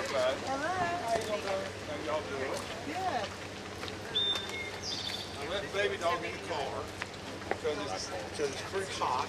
everybody. Hello. How you doing? How y'all doing? Good. I let baby dog in the car because it's pretty hot.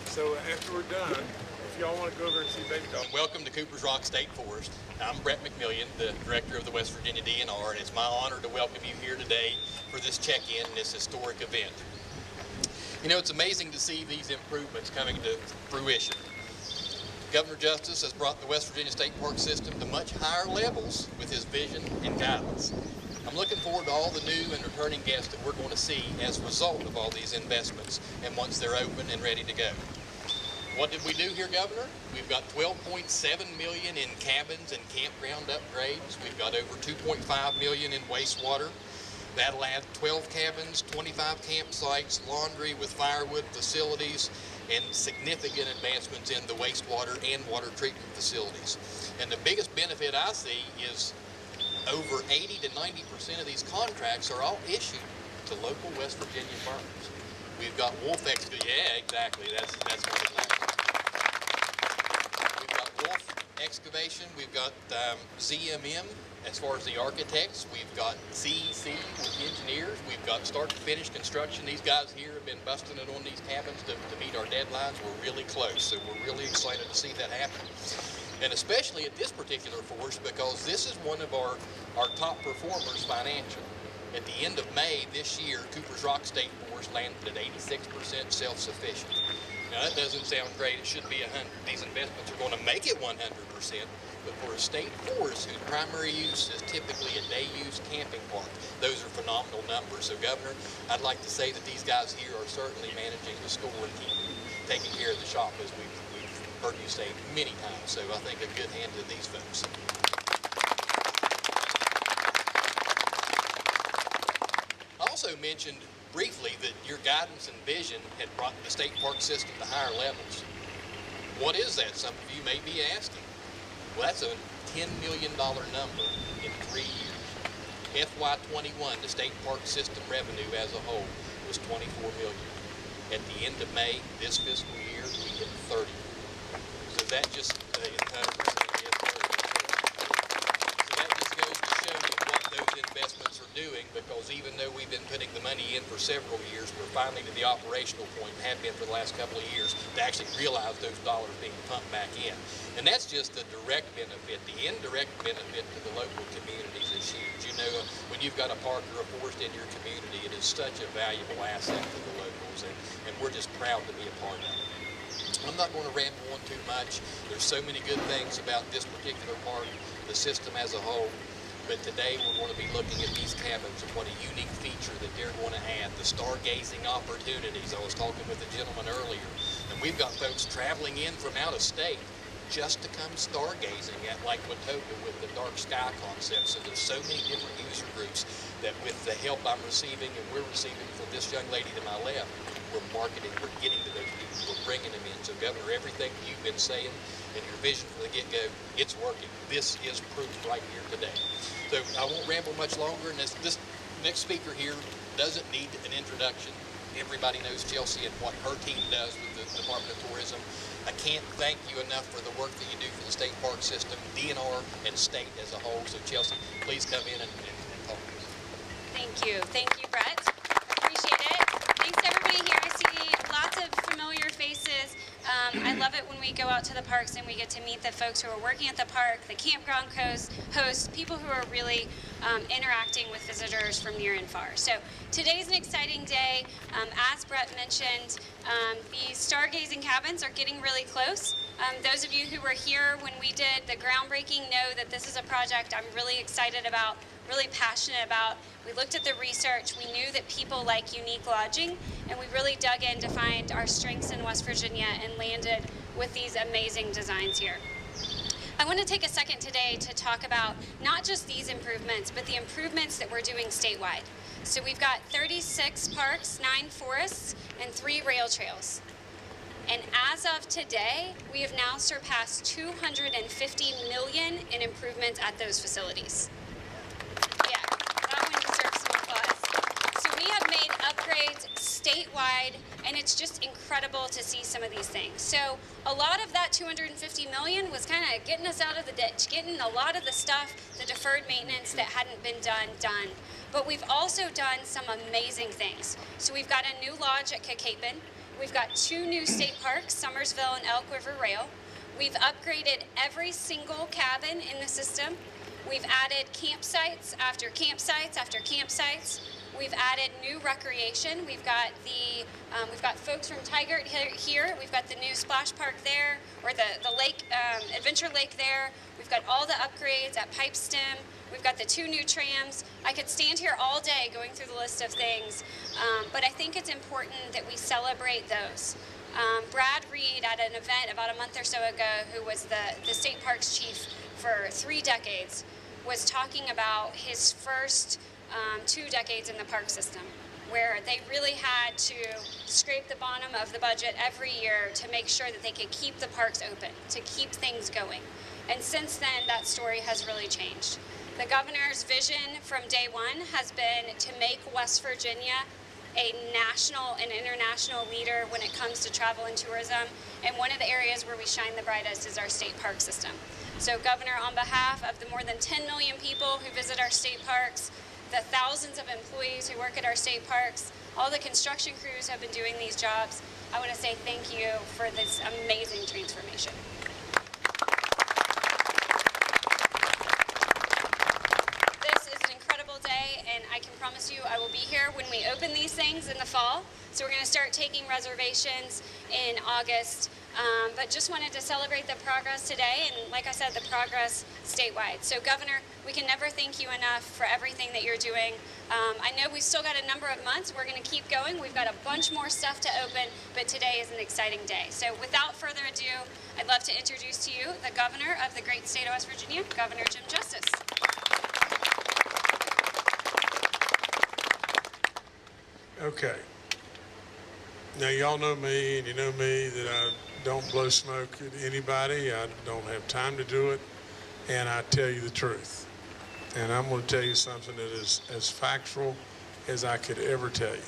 So after we're done, if y'all want to go over and see baby dog. Welcome to Cooper's Rock State Forest. I'm Brett McMillian, the director of the West Virginia DNR, and it's my honor to welcome you here today for this check-in and this historic event. You know, it's amazing to see these improvements coming to fruition. Governor Justice has brought the West Virginia State Park system to much higher levels with his vision and guidance. I'm looking forward to all the new and returning guests that we're going to see as a result of all these investments and once they're open and ready to go. What did we do here, Governor? We've got $12.7 million in cabins and campground upgrades. We've got over $2.5 million in wastewater. That'll add 12 cabins, 25 campsites, laundry with firewood facilities, and significant advancements in the wastewater and water treatment facilities. And the biggest benefit I see is over 80 to 90% of these contracts are all issued to local West Virginia firms. We've got Wolf Excavation. Yeah, exactly. That's what it's like. We've got Wolf Excavation. We've got ZMM as far as the architects. We've got CEC with the engineers. We've got start to finish construction. These guys here have been busting it on these cabins to meet our deadlines. We're really close, so we're really excited to see that happen. And especially at this particular force, because this is one of our top performers financially. At the end of May this year, Cooper's Rock State Forest landed at 86% self-sufficient. Now that doesn't sound great, it should be 100. These investments are going to make it 100%, but for a state forest whose primary use is typically a day-use camping park, those are phenomenal numbers. So Governor, I'd like to say that these guys here are certainly managing the store and taking care of the shop, as we've heard you say many times. So I think a good hand to these folks. Also mentioned briefly that your guidance and vision had brought the state park system to higher levels. What is that, some of you may be asking? Well, that's a $10 million number in 3 years. FY21, the state park system revenue as a whole was $24 million. At the end of May this fiscal year, we hit 30. So that just goes to show you what those investments are doing, because even though we've been putting the money in for several years, we're finally to the operational point, and have been for the last couple of years, to actually realize those dollars being pumped back in. And that's just the direct benefit. The indirect benefit to the local communities is huge. You know, when you've got a park or a forest in your community, it is such a valuable asset to the locals, and we're just proud to be a part of it. I'm not going to ramble on too much. There's so many good things about this particular park, the system as a whole. But today we're going to be looking at these cabins and what a unique feature that they're going to add, the stargazing opportunities. I was talking with a gentleman earlier, and we've got folks traveling in from out of state just to come stargazing at Lake Watauga with the dark sky concept. So there's so many different user groups that with the help I'm receiving and we're receiving from this young lady to my left, we're marketing, we're getting to those people, we're bringing them in. So Governor, everything you've been saying and your vision from the get-go, it's working. This is proof right here today. So I won't ramble much longer, and this next speaker here doesn't need an introduction. Everybody knows Chelsea and what her team does with the Department of Tourism. I can't thank you enough for the work that you do for the state park system, DNR, and state as a whole. So Chelsea, please come in and talk to us. Thank you. Thank you, Brett. Appreciate it. Thanks to everybody here. I see lots of familiar faces. I love it when we go out to the parks and we get to meet the folks who are working at the park, the campground hosts, people who are really interacting with visitors from near and far. So today's an exciting day. As Brett mentioned, these stargazing cabins are getting really close. Those of you who were here when we did the groundbreaking know that this is a project I'm really excited about, really passionate about. We looked at the research, we knew that people like unique lodging, and we really dug in to find our strengths in West Virginia and landed with these amazing designs here. I want to take a second today to talk about not just these improvements, but the improvements that we're doing statewide. So we've got 36 parks, 9 forests, and 3 rail trails. And as of today, we have now surpassed $250 million in improvements at those facilities. Yeah, that one deserves some applause. So we have made upgrades statewide And it's just incredible to see some of these things. So a lot of that $250 million was kind of getting us out of the ditch, getting a lot of the stuff, the deferred maintenance that hadn't been done. But we've also done some amazing things. So we've got a new lodge at Kakapen. We've got 2 new state parks, Summersville and Elk River Rail. We've upgraded every single cabin in the system. We've added campsites after campsites after campsites. We've added new recreation. We've got folks from Tigert here. We've got the new splash park there, or the lake, adventure lake there. We've got all the upgrades at Pipestem. We've got the 2 new trams. I could stand here all day going through the list of things, but I think it's important that we celebrate those. Brad Reed at an event about a month or so ago, who was the state parks chief for 3 decades, was talking about his first 2 decades in the park system, where they really had to scrape the bottom of the budget every year to make sure that they could keep the parks open, to keep things going. And since then, that story has really changed. The governor's vision from day one has been to make West Virginia a national and international leader when it comes to travel and tourism. And one of the areas where we shine the brightest is our state park system. So Governor, on behalf of the more than 10 million people who visit our state parks, the thousands of employees who work at our state parks, all the construction crews who have been doing these jobs, I want to say thank you for this amazing transformation. This is an incredible day, and I can promise you I will be here when we open these things in the fall. So we're going to start taking reservations in August. But just wanted to celebrate the progress today, and like I said, the progress statewide. So Governor, we can never thank you enough for everything that you're doing. I know we've still got a number of months. We're going to keep going. We've got a bunch more stuff to open, but today is an exciting day. So without further ado, I'd love to introduce to you the Governor of the great state of West Virginia, Governor Jim Justice. Okay. Now, y'all know me, and you know me, that I don't blow smoke at anybody. I don't have time to do it, and I tell you the truth. And I'm going to tell you something that is as factual as I could ever tell you.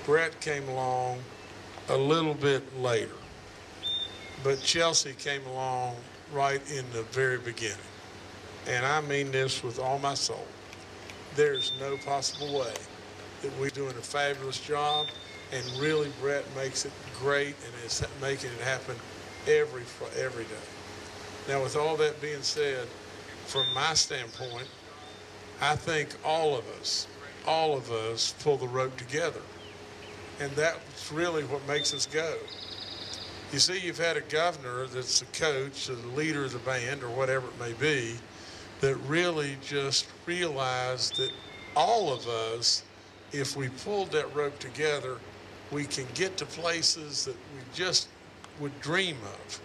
Brett came along a little bit later, but Chelsea came along right in the very beginning. And I mean this with all my soul. There's no possible way that we're doing a fabulous job. And really, Brett makes it great and is making it happen every day. Now, with all that being said, from my standpoint, I think all of us pull the rope together. And that's really what makes us go. You see, you've had a governor that's the coach or the leader of the band or whatever it may be that really just realized that all of us, if we pulled that rope together, we can get to places that we just would dream of.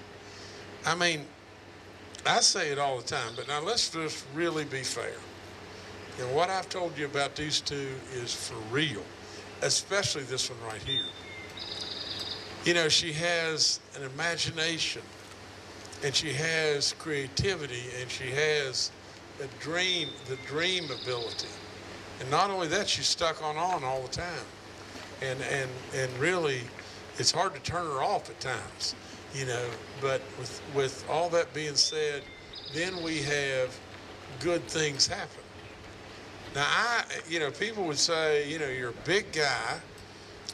I mean, I say it all the time, but now let's just really be fair. You know, what I've told you about these 2 is for real, especially this one right here. You know, she has an imagination, and she has creativity, and she has a dream, the dream ability. And not only that, she's stuck on all the time. And really, it's hard to turn her off at times, you know. But with all that being said, then we have good things happen. Now, people would say, you know, you're a big guy,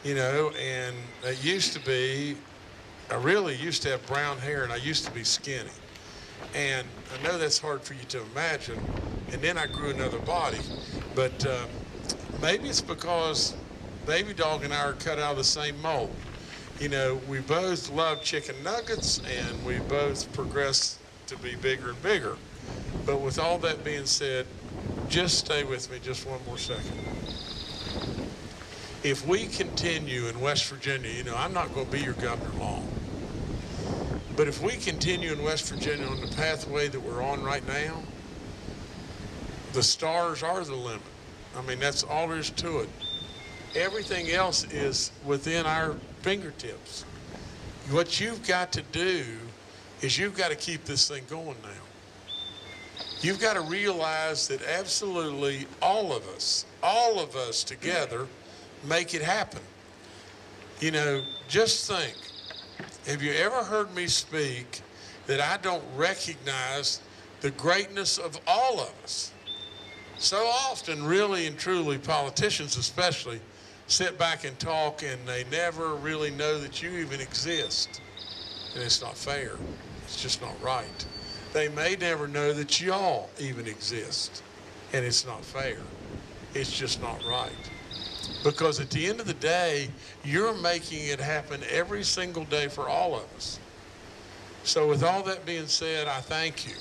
you know, and it used to be, I really used to have brown hair, and I used to be skinny. And I know that's hard for you to imagine. And then I grew another body, but maybe it's because Baby Dog and I are cut out of the same mold. You know, we both love chicken nuggets, and we both progress to be bigger and bigger. But with all that being said, just stay with me just one more second. If we continue in West Virginia, you know, I'm not going to be your governor long. But if we continue in West Virginia on the pathway that we're on right now, the stars are the limit. I mean, that's all there is to it. Everything else is within our fingertips. What you've got to do is you've got to keep this thing going now. You've got to realize that absolutely all of us together make it happen. You know, just think, have you ever heard me speak that I don't recognize the greatness of all of us? So often, really and truly, politicians especially, sit back and talk and they never really know that you even exist. And it's not fair. It's just not right. They may never know that y'all even exist. And it's not fair. It's just not right. Because at the end of the day, you're making it happen every single day for all of us. So with all that being said, I thank you.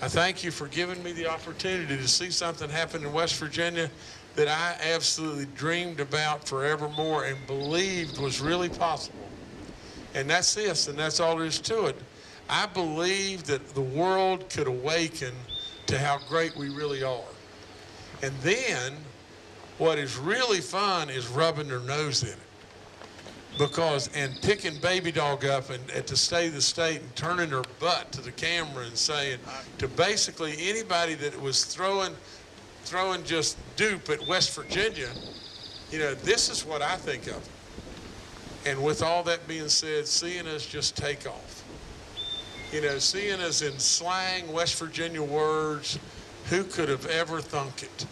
I thank you for giving me the opportunity to see something happen in West Virginia that I absolutely dreamed about forevermore and believed was really possible. And that's this, and that's all there is to it. I believe that the world could awaken to how great we really are. And then what is really fun is rubbing their nose in it. And picking Baby Dog up and at the State of the State and turning their butt to the camera and saying to basically anybody that was throwing just dupe at West Virginia, you know, this is what I think of. And with all that being said, seeing us just take off. You know, seeing us in slang West Virginia words, who could have ever thunk it?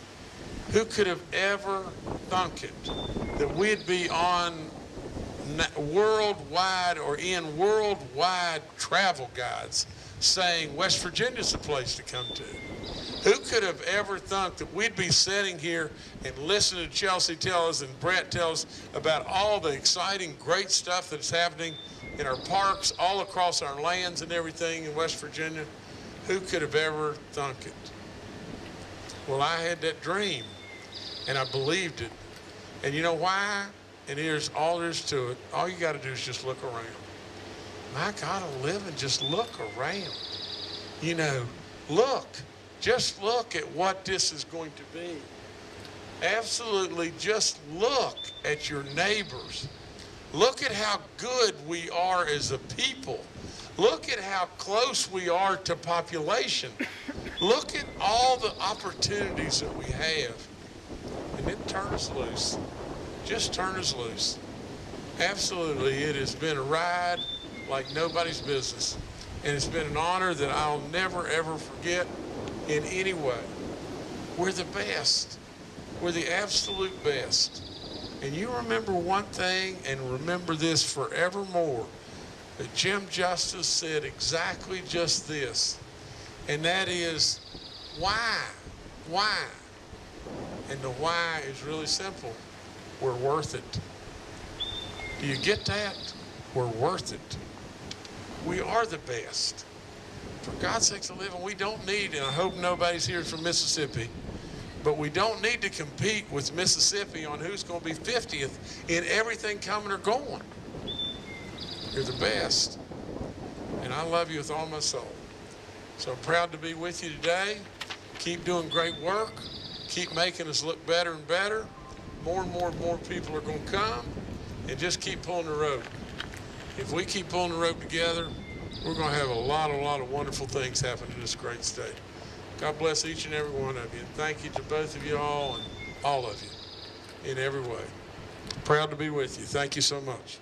Who could have ever thunk it that we'd be on worldwide or in worldwide travel guides saying West Virginia's the place to come to? Who could have ever thunk that we'd be sitting here and listening to Chelsea tell us and Brett tell us about all the exciting, great stuff that's happening in our parks, all across our lands and everything in West Virginia? Who could have ever thunk it? Well, I had that dream, and I believed it. And you know why? And here's all there is to it. All you got to do is just look around. My God, I live and just look around. You know, look. Just look at what this is going to be. Absolutely just look at your neighbors. Look at how good we are as a people. Look at how close we are to population. Look at all the opportunities that we have. And then turn us loose. Just turn us loose. Absolutely, it has been a ride like nobody's business. And it's been an honor that I'll never, ever forget in any way. We're the best. We're the absolute best. And you remember one thing, and remember this forevermore, that Jim Justice said exactly just this, and that is, why? Why? And the why is really simple. We're worth it. Do you get that? We're worth it. We are the best. For God's sakes a living, we don't need, and I hope nobody's here from Mississippi, but we don't need to compete with Mississippi on who's going to be 50th in everything coming or going. You're the best. And I love you with all my soul. So I'm proud to be with you today. Keep doing great work. Keep making us look better and better. More and more and more people are going to come, and just keep pulling the rope. If we keep pulling the rope together, we're going to have a lot of wonderful things happen in this great state. God bless each and every one of you. And thank you to both of you all and all of you in every way. Proud to be with you. Thank you so much.